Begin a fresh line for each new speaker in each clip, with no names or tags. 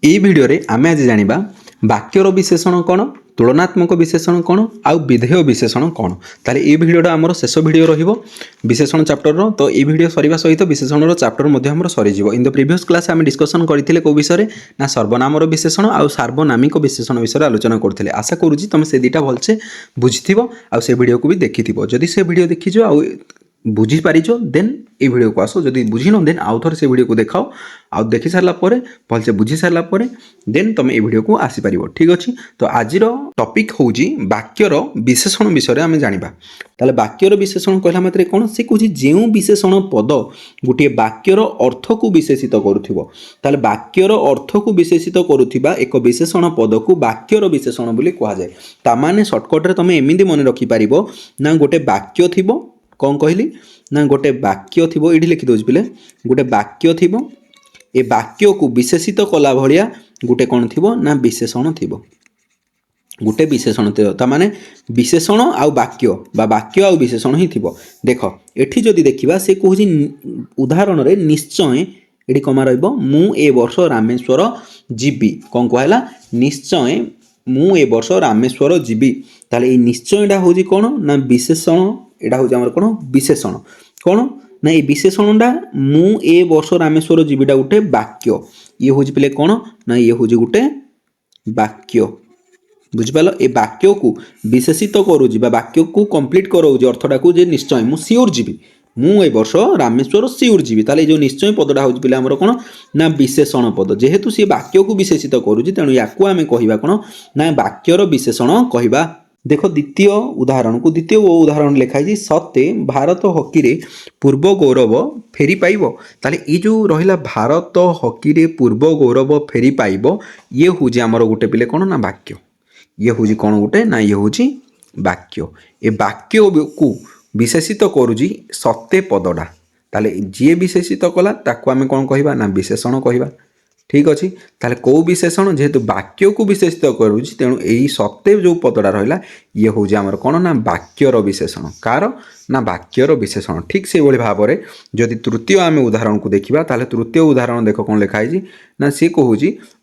এই ভিডিওরে আমি আজ জানিবা বাক্যর বিশেষণ কোণ, তুলনাत्मक বিশেষণ কোণ, আউ বিধেয় বিশেষণ কোণ। তাহলে এই ভিডিওটা আমার শেষ ভিডিও রহিব বিশেষণ চ্যাপ্টর। তো এই ভিডিও সরিবা সহিত বিশেষণর চ্যাপ্টর মধ্যে আমার সরিଯିব। ইন দ প্রিভিয়স ক্লাস আমি ডিসকসন করলে কেউ বিষয়ে না সর্বনামর বিশেষণ আউ সার্বনামিক বিশেষণ বিষয়ে আলোচনা করলে। আশা করুছি তুমি সে দুইটা ভালসে বুঝিথিব আউ সে ভিডিওকে বি দেখিথিব। যদি সে ভিডিও দেখিছ আউ বুঝি পারিছ দেন এই ভিডিওକୁ আস, যদি বুঝিন দেন আউ থরে সে ভিডিওକୁ দেখাও, আউ দেখি সারা পরে ভালসে বুঝি সারা পরে দেন তুমি এই ভিডিওକୁ আসিপারিব। ঠিক আছে, তো আজির টপিক হচ্ছে বাক্যর বিশেষণ বিষয়ে আমি জানিবা। তাহলে বাক্যর বিশেষণ কহিলা মাত্রে কোণ, সে কହୁଛି ଯେଉଁ বিশেষণ পদ গোটিଏ বাক্যর অর্থକୁ বিশেষিত করুথিব। তাহলে বাক্যর অর্থକୁ বিশেষিত করুথিবা এক বিশেষণ পদକୁ বাক্যর বিশেষণ বলি কুহাযাଏ। তা মানে শর্টকটরে তুমি এমিতি মনে রখিপারিব না, গোটে বাক্য থিব, कौन कहली ना गोटे वाक्य थी, ये लिखी दौर पे गोटे वाक्य थी, ए वाक्य को विशेषित कला भाया गोटे कौन थी ना विशेषण थी, गोटे विशेषण ता माने विशेषण आउ वाक्य बा वाक्य आउ विशेषण ही थी। देख एठी जदि देखिबा से कहूँ उदाहरण रे निश्चय ये कमा रही मु ए वर्ष रामेश्वर जीवी, कौन कहला निश्चय मु ए वर्ष रामेश्वर जीवी। ताले ये निश्चयटा हूँ कौन ना विशेषण, यहाँ हूँ आम कौन विशेषण कौन ना ये विशेषणटा मु ए वर्ष रामेश्वर जीवीटा गोटे वाक्य, ये हूँ पे कौन ना ये हूँ गोटे वाक्य। बुझिपाल, ए वाक्य को विशेषित करूँ वाक्य को कम्प्लीट कराऊँ अर्थटा को जे निश्चय मु सियोर जीवी, मु ए वर्ष रामेश्वर सियोर जीवी। ताले जो निश्चय पदटा हूँ पे आमर कौन ना विशेषण पद, जेहेतु सी वाक्य को विशेषित करूँ तेणु या आम कह कौन ना वाक्यर विशेषण कहवा। देख द्वितीय उदाहरण को, द्वितीय उदाहरण लिखाई सत्य भारत हॉकी रे पूर्व गौरव फेरी पाइब। ताले ये जो रहिला भारत हॉकी रे पूर्व गौरव फेरी पाइब, ये हूँ आमर गोटे पिले कौन ना वाक्य, ये हूँ कौन गोटे ना ये हूँ वाक्य। ए वाक्य को विशेषित करुची सत्य पदटा, ताले जी विशेषित कला ताको आमे कौन कहवा ना विशेषण कहवा। ठीक अच्छे, ताले कौ विशेषण जेहेतु वाक्य को विशेषित करुची तेणु यही सत्य जो पदटा रहा ये हूँ आमर कौन ना वाक्यर विशेषण, कार ना वाक्यर विशेषण। ठीक से भाव में जदि तृतीय आम उदाहरण को देखा ताले तृतीय उदाहरण देख कौन लिखाई ना सी कहूँ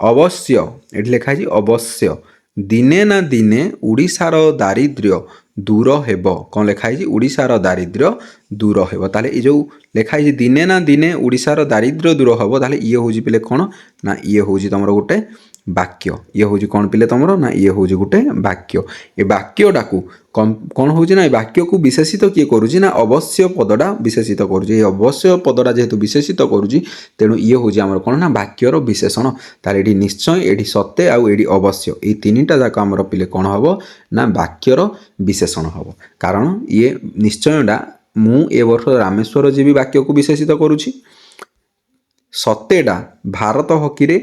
अवश्य, ये लिखाई अवश्य दिने ना दिने उड़ीसार दारिद्र्य दूर हेब, कौन लिखाई उड़ीसार दारिद्र्य दूर हेब। ताले ये जो लिखाई दिने ना दिने उड़ीसार दारिद्र्य दूर हेब, ताले ये हूँ पे कौन ना ये हूँ तुम गोटे वाक्य, ये हूँ कौन पे तुम ना ये हूँ गोटे वाक्य। ये वाक्यटा को कौन हूँ ना वाक्य को विशेषित किए करुँची ना अवश्य पदटा विशेषित करुँची, अवश्य पदटा जेहेतु विशेषित करुँची तेणु ये हूँ आमर कौन ना वाक्यर विशेषण। तार ये निश्चय, ये सत्य आउ ये अवश्य, ये तीनटा जाक आमर पे कौन हम ना वाक्यर विशेषण हम। कारण ये निश्चयटा मु ए वर्ष रामेश्वर जीवी वाक्य को विशेषित करुँची, सत्यटा भारत हॉकी रे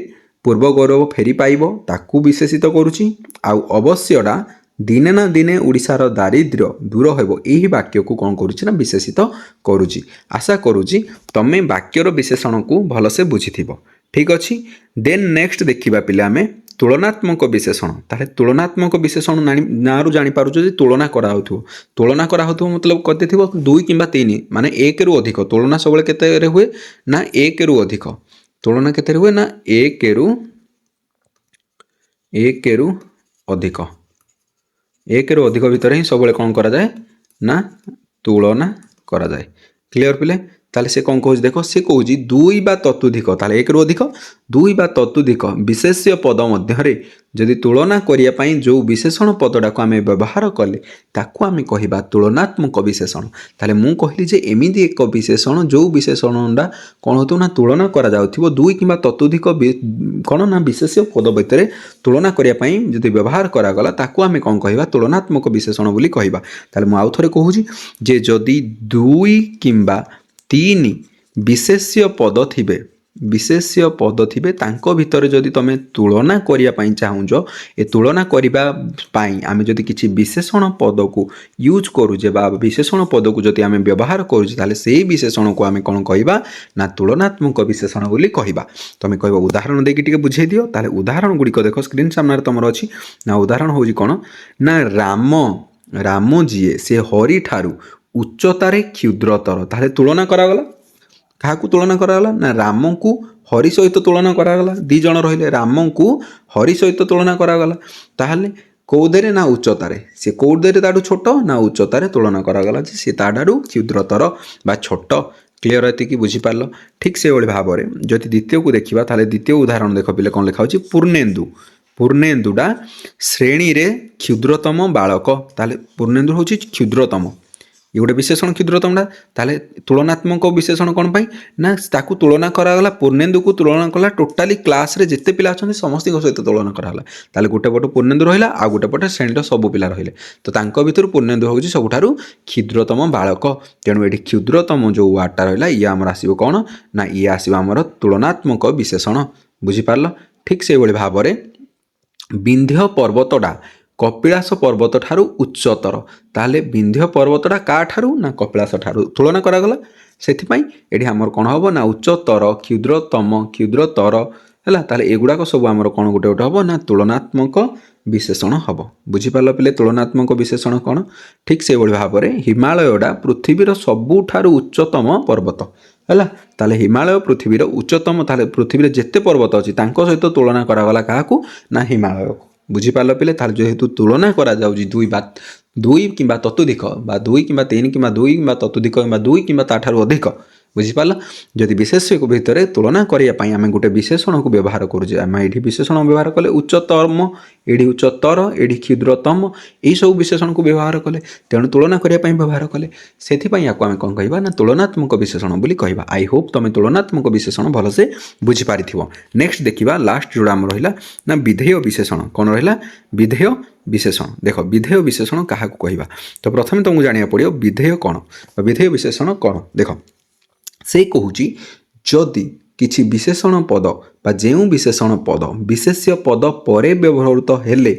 पूर्व गौरव फेरी पाइब ताकू विशेषित करुँची, आउ अवश्यटा दिने ना दिने उड़ीसार दारिद्र्य दूर हेब यही वाक्य को कौन करुँची ना विशेषित करुँची। आशा करुँची तमे वाक्यर विशेषण को भलसे बुझिथिब। ठीक अच्छे, देन नेक्स्ट देखिबा पिले आमे तुलनात्मक विशेषण। ताले तुलनात्मक विशेषण ना रु जानि पारुछ जे तुलना करा होथो, तुलना करा होथो मतलब कते थिबो 2 किंबा 3 माने 1 रु अधिक। तुलना सबले केते रे हुए ना 1 रु अधिक, तुलना केते हुए ना 1 रु अधिक, 1 रु अधिक भितर ही सब कौन करा जाए ना तुलना करा जाए। क्लियर पिले, ताले से कौन कहूँ देख से कहूँ 2 बा ततुधिक, ताले 1 रु अधिक 2 बा ततुधिक विशेष्य पद मध्य जदि तुलना करिया पई जो विशेषण पदटा को आमे व्यवहार कले ताकू आमे कहिबा तुलनात्मक विशेषण। ताले मु कहली जे एमिदी एक विशेषण जो विशेषणटा कौन होतो ना तुलना करा जाउथिबो 2 किंबा ततुधिक कौन ना विशेष्य पद भितर तुलना करिया पई जदि व्यवहार करा गला ताकू आमे कौन कहिबा तुलनात्मक विशेषण बोली कहिबा। ताले मु आउ थरे कहूची जे जदि 2 किंबा 3 विशेष्य पद थिबे, विशेष्य पद थिबे तांको भितर जदि तमे तुलना करिया पई चाहुंजो, ए तुलना करिबा पई आमे जदि किछि विशेषण पद को यूज करू जे बा विशेषण पद को जदि आमे व्यवहार करू ताले सेही विशेषण को आमे कोन कहिबा ना तुलनात्मक विशेषण बोली कहिबा। तमे कहिबा उदाहरण देकी टिके बुझेई दियो। ताले उदाहरण गुडी को देखो स्क्रीन सामने तमरो अछि ना उदाहरण होजी कोन ना राम जीए से हरि ठारू उच्चतारे क्षुद्रतर। ताले तुलना करा गला, क्या तुलना कराला ना राम को हरि सहित तुलना करागला दी जण रहिले राम को हरि सहित तुलना करागला ताहले कौदेरे ना उच्चतार सी कौदेरे ताठू छोट ना उच्चतार तुलना करागला जे सी ताठारू क्षुद्रतर बा छोट क्लीयर एति बुझीपार ठीक से भाव में जदि द्वितीय को देखा ताहले द्वितीय उदाहरण देख पे कौन लिखा पूर्णेन्दु पूर्णेन्दुटा श्रेणी रे क्षुद्रतम बालक ताहले पूर्णेन्दु हूँ क्षुद्रतम ये गोटे विशेषण क्षुद्रतमटा ताहले तुलनात्मक विशेषण कौन पाई ना ताकू तुलना करागला पूर्णेन्दु को तुलना कला टोटाली क्लास रे जिते पिला अच्छा समस्त सहित तुलना करागला ताहले गोटे पट पूर्णेन्दु रहा आ गोटे पटे श्रेणी सब पिला रहिले तो तांको भितर पूर्णेन्दु हूँ सबुठारु क्षुद्रतम बालक तेणु ये क्षुद्रतम जो वार्डटा रहा ये आमर आसो कौन ना ये आसो आमर तुलनात्मक विशेषण बुझीपार ठीक से भाव में विंध्य पर्वतटा कपिलास पर्वत ठारू उच्चतर ताहले विंध्य पर्वतटा का ठारू ना कपिलास ठारू तुलना करागला सेथिपाई एठी हमर कोन हबो ना उच्चतर क्षुद्रतर हैला ताहले एगुडा को सब हमर कोन गोटे गोटे हबो ना तुलनात्मक विशेषण हबो बुझिपारल पिले तुलनात्मक विशेषण कोन ठीक से भाव में हिमालयटा पृथ्वीर सबुठारू उच्चतम पर्वत हैला ताहले हिमालय पृथ्वीर उच्चतम ताहले पृथ्वीर जेते पर्वत अछि तांको सहित तुलना करागला काहाकू ना हिमालय को बुझीपार पे जेहेतु तुलना करा दुई किंबा ततोधिक बा दुई किंबा तीन किंबा दुई किंबा ततोधिक किंबा दुई किंबा ताठारु अधिक बुझीपार जदि विशेष्य को भितर तुलना करने आम गोटे विशेषण को व्यवहार करुचे आम ये विशेषण व्यवहार कले उच्चतम ये उच्चतर ये क्षुद्रतम यही सब विशेषण को व्यवहार कले तेणु तुलना करने व्यवहार कले से आम कौन कह ना तुलनात्मक विशेषण बोली कहवा आई होप तुम तुलनात्मक विशेषण भलसे बुझीपारि नेक्स्ट देखा लास्ट जोड़ा आम रहा ना विधेय विशेषण कौन रहा विधेय विशेषण देख विधेय विशेषण क्या कहवा तो प्रथम तुमको जाना पड़ो विधेय कौन विधेय विशेषण कौन देख से कहूची जदि किछि विशेषण पद बा जेउ विशेषण पद विशेष्य पद परे व्यवहृत हेले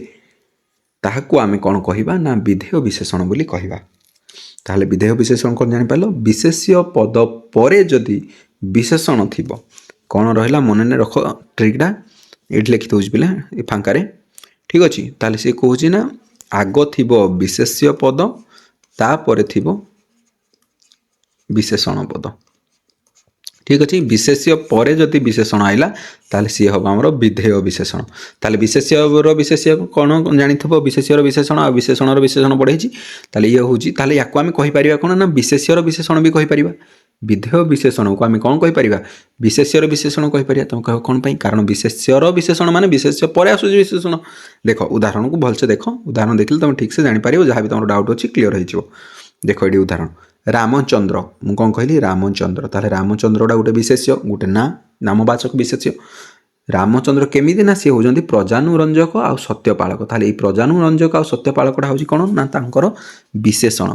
ताहाकू आमे कौन कहवा ना विधेय विशेषण बोली कहवा ताहले विधेय विशेषण कौन जानि पालो विशेष्य पद परे जदि विशेषण थिबो कौन रहिला मन ने रख ट्रिकटा एठी लिखि दउछ बिले ए फांकारे ठीक अछि ताहले से कहूची ना आगो थिबो विशेष्य पद ता परे थिबो विशेषण पद ठीक अच्छे विशेष्य परे जदि विशेषण आइला ताले सी हम आमर विधेय विशेषण ताले विशेष्यर विशेष्य कौन जानी विशेष्यर विशेषण आ विशेषणर विशेषण बढ़े ताले ये हूँ ताले याको आम कहीपर कौन ना विशेष्यर विशेषण भी कहीपर विधेय विशेषण को आम कौन कहीपर विशेष्यर विशेषण कहीपर तुम कह कौन पाई कारण विशेष्यर विशेषण माने विशेष्य परे आसुच विशेषण देख उदाहरण को भलसे देख उदाहरण देखिले तुम ठीक से जापर जहाँ भी तुम डाउट अच्छी क्लीयर हो देख ये उदाहरण रामचंद्र मु कौन कहली रामचंद्र ताले रामचंद्रटा गोटे विशेष्य गोटे ना नामवाचक विशेष्य रामचंद्र केमिति ना सी होजंती प्रजानुरंजक आ सत्यपालक ताले प्रजानुरंजक आ सत्यपालकटा होची कोन ना तांकर विशेषण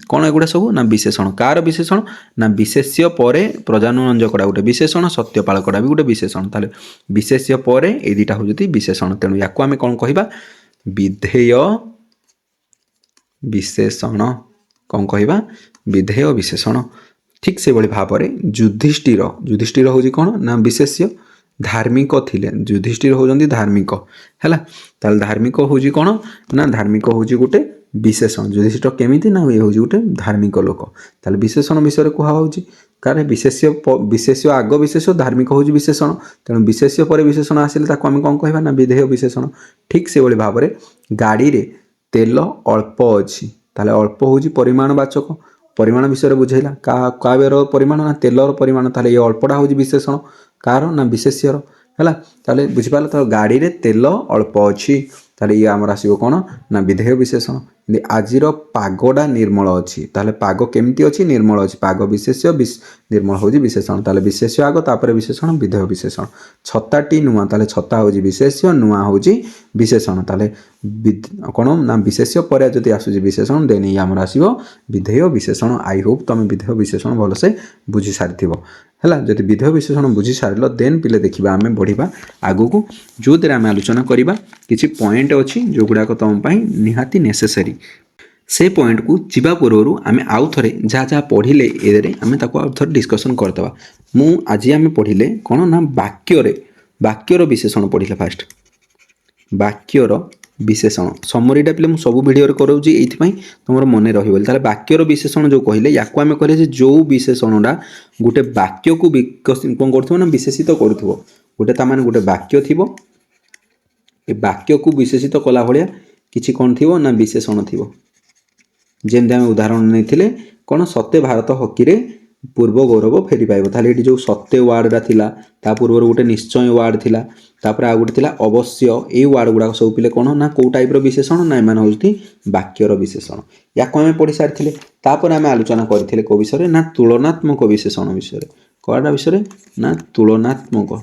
कौन एगुड़ा सब ना विशेषण कार विशेषण ना विशेष्य परे प्रजानुरंजकटा गोटे विशेषण सत्यपालकटा भी गोटे विशेषण ताले विशेष्य परे ए दुटा होजती विशेषण तेणु याको आमे कौन कहबा विधेय विशेषण कौन कहवा विधेय विशेषण ठीक से भाव में युधिष्ठिर हूँ कौन ना विशेष्य धार्मिक थिले युधिष्ठिर होजंती धार्मिक हैला ताल धार्मिक हूँ कौन ना धार्मिक हूँ गोटे विशेषण युधिष्ठिर केमिति ना ये हूँ गोटे धार्मिक लोक ताल विशेषण विषय कहुच्छी कारण विशेष्य आग विशेष धार्मिक हूँ विशेषण तेणु विशेष्य पर विशेषण आसिले आम कौन कहवा ना विधेय विशेषण ठीक से भाव में गाड़ी रे तेल अल्प अच्छी ताले अल्प हूँ परिमाणवाचक परिमाण विषय बुझेला काव्यर परिमाण ना तेलर परिमाण ताले ये अल्पटा हूँ विशेषण कार ना विशेष्यर है ताले बुझिपार तो गाड़ी रे तेल अल्प अच्छी ताले ये आमर आसो कौन ना विधेय विशेषण आजिर पागटा निर्मल अच्छी ताले पाग केमती अच्छी निर्मल अच्छी पाग विशेष्य निर्मल हूँ विशेषण ताले विशेष्य आग तापर विशेषण विधेय विशेषण छताटी नुआ ताले छता हूँ विशेष्य नुआ हूँ विशेषण ताले कौन ना विशेष्य पर जदि आसूँ विशेषण देन ये आमर आसो विधेय विशेषण आई होप तुम विधेय विशेषण भलसे बुझी सारी है जदि विधेय विशेषण बुझी सार देन पिले देखा आम बढ़ा आगू को जो आम आलोचना करवा किसी पॉइंट अच्छी जो गुड़ाक तुम निहाती नेसेसरी से पॉइंट को जीवा पूर्व आम आउ थे जहाँ जहाँ पढ़ले ये आम आउ थे डिस्कसन करदे मु आज आम पढ़ले कौन ना वाक्यर विशेषण पढ़ले फास्ट वाक्यर विशेषण समरीटा पे मुझे सब भिडियो कराऊँगी ये तुम मन रही ताले वाक्यर विशेषण जो कहले या आम कहले जो विशेषणटा गोटे वाक्य को कौन कर विशेषित करूँ गोटे तार गोटे वाक्य थी वाक्य को विशेषित कला भाया किसी कौन थी ना विशेषण थी जमी आम उदाहरण नहीं कौन सत्य भारत हकी रे पूर्व गौरव फेरी पाइब ताले ये जो सत्य वार्डटा थिला ता पूर्व गोटे निश्चय वार्ड थिला तापर आ गोटे थिला अवश्य ये वार्ड गुड़ाक सब पिले कौन ना कौ टाइप विशेषण ना एम हूँ वाक्यर विशेषण या आम पढ़ी सारी तापर आम आलोचना करते कौ विषय ना तुलनात्मक विशेषण विषय कौटा विषय ना तुलनात्मक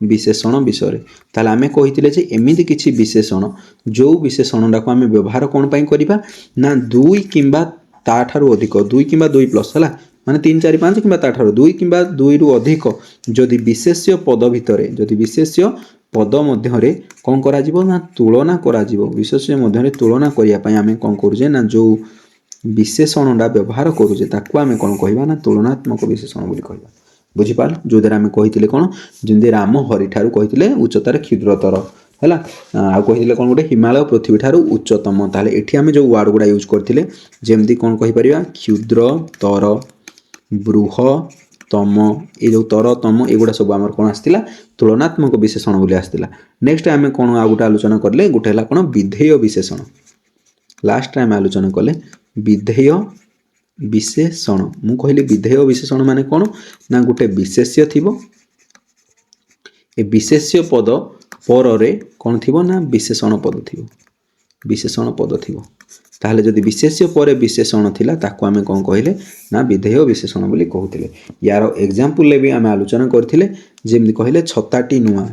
विशेषण विषय ताले आम कही एमती किसी विशेषण जो विशेषणटा को आम व्यवहार कौन पाई करबा ना दुई किंबा ताठारु अधिक दुई किंबा दुई प्लस है माने 3 4 5 किंबा ताठारु दुई किंबा दुई रु अधिक जदि विशेष्य पद भितर जदि विशेष्य पद मध्य कौन करा जीवो ना तुलना करा जीवो विशेष्य मध्य तुलना करिया पई आमे कौन करूजे ना जो विशेषणटा व्यवहार करूजे ताकू आमे कौन कहबा ना तुलनात्मक विशेषण बोली कहबा बुझी पाल जो द्वारा आमे कहिथिले कौन जेंदे राम हरि ठारू कहिथिले उच्चतार क्षुद्रतर है आ कही कौन गोटे हिमालय पृथ्वी ठारू उच्चतम ताले एठी आमे जो वार्ड गुड़ा यूज करथिले जेमती कौन कहि परिबा क्षुद्रतर बृहतम ये जो तरतम एगुड़ा सब आमर कौन आसला तुलनात्मक विशेषण बोली आसला नेक्स्ट आम कौन आ गोटे आलोचना कले गोटे है कौन विधेय विशेषण लास्ट आम आलोचना कले विधेय विशेषण मु कहली विधेय विशेषण माने कौन ना गोटे विशेष्य थिबो ए विशेष्य पद पर कौन थी ना विशेषण पद थी विशेषण पद थी ताहले जदि विशेष्य पर विशेषण थिला ताको आमे कौन कहले ना विधेय विशेषण बोली कहूतिले यार एग्जांपल ले भी आमे आलोचना करथिले जेमि कहले छताटी नुआ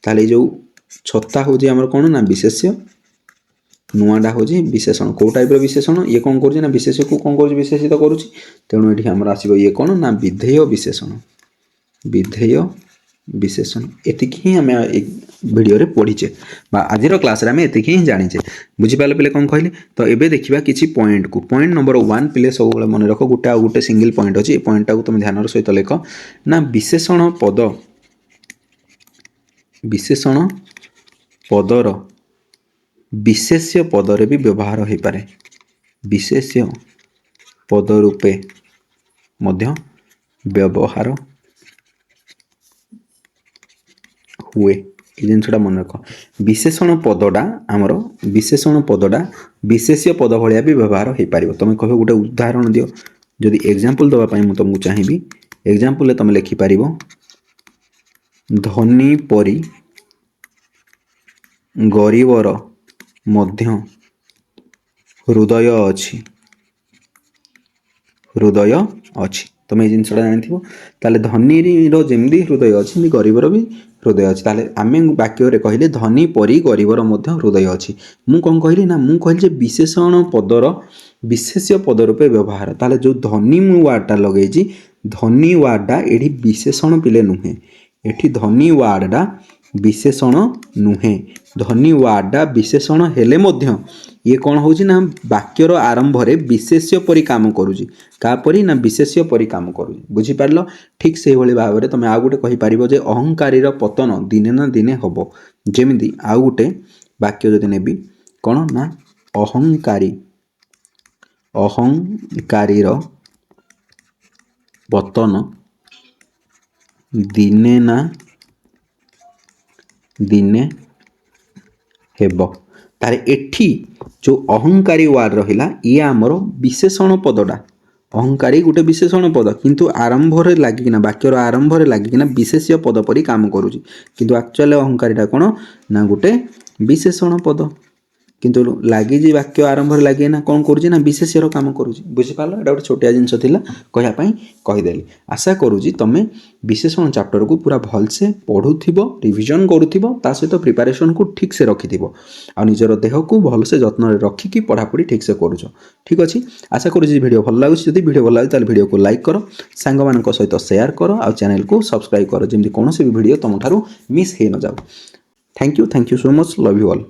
ताहले जो छता होजी हमर कौन ना विशेष्य नुआटा होजी विशेषण को टाइप रो विशेषण ये कौन करूची ना विशेष्य को कौन करूची विशेषित करूची तेणु एठी हमर आसीबो ये कौन ना विधेय विशेषण एतिक ही आम एक वीडियो रे पढ़ीचे आज क्लास रे आम एतिक ही जानीचे बुझीपारे पे कौन कहले तो एबे देखिबा किछि पॉइंट को पॉइंट नंबर 1 पे सब मन रख गोटे आ गोटे सिंगल पॉइंट अछि पॉइंट टाको तुम ध्यान सहित लेख ना विशेषण पदर विशेष्य पदरे भी व्यवहार हो पारे विशेष्य पद रूपे मध्य व्यवहार हुए ये जिनसटा मन रख विशेषण पदटा आमर विशेषण पदटा विशेष्य पद भाया भी व्यवहार हो पार तुम कह गोटे उदाहरण दियो जदि एग्जांपल दवाई मुझे तुमको चाहिए एग्जांपल तुम लिखिपार धनी परी गरीबर मध्य हृदय अच्छी तुम ये जिनसा जानी ताले धनी जमी हृदय अच्छी गरीबर भी हृदय अच्छी ताले आम वाक्य कहले धनी परी गरीबर मध्य हृदय अच्छी मु कौन कहली ना मु कहली विशेषण पदर विशेष्य पद रूपे व्यवहार ताले जो धनी मु वार्डटा लगे धनी वार्डटा ये विशेषण पिले नुहे एठी धनी वार्डटा विशेषण नुहे धनी वार्डटा विशेषण हेले मध्य ये कौन होची ना वाक्यर आरंभ रे विशेष्य परि काम करूची का परि ना विशेष्य परि काम करूची बुझी पारलो ठीक से भली भाव रे तमे आ गुटे कहि पारिबो जे अहंकारीर पतन दिने ना दिने हबो जेमिति आ गुटे वाक्य जदि नेबी कौन ना अहंकारीर पतन दिने ना दिने हेबो तारे एठी जो अहंकारी वार्ड रहिला ये आमर विशेषण पदटा अहंकारी गोटे विशेषण पद किंतु आरंभ रे लागिकिना वाक्यर आरंभ रे लागिकिना विशेष्य पद परि काम करूची किंतु एक्चुअली अहंकारीटा कोन ना गोटे विशेषण पद किंतु लगी वाक्य आरंभ लगे ना कौन करुँचे ना विशेष्यर काम करुँची बुझीपार एटा गोटे छोटिया जिनस कहवाई कहीदेली आशा करुँची तुम विशेषण चैप्टर को पूरा भलसे पढ़ुथिबो रिविजन करुथिबो ता सहित प्रिपरेशन को ठीक से रखिथिबो आ निजर देह को भलसे जत्न रखिकी पढ़ापढ़ी ठीक से करुछ ठीक अच्छे आशा करुँची वीडियो भल लगुच जब वीडियो भल लगे ताले वीडियो को लाइक कर सांग मानक सहित शेयर कर आ चैनल को सब्सक्राइब कर जमी कौन भी वीडियो तुम ठारू मिस हो न जाऊ thank you so much love you all.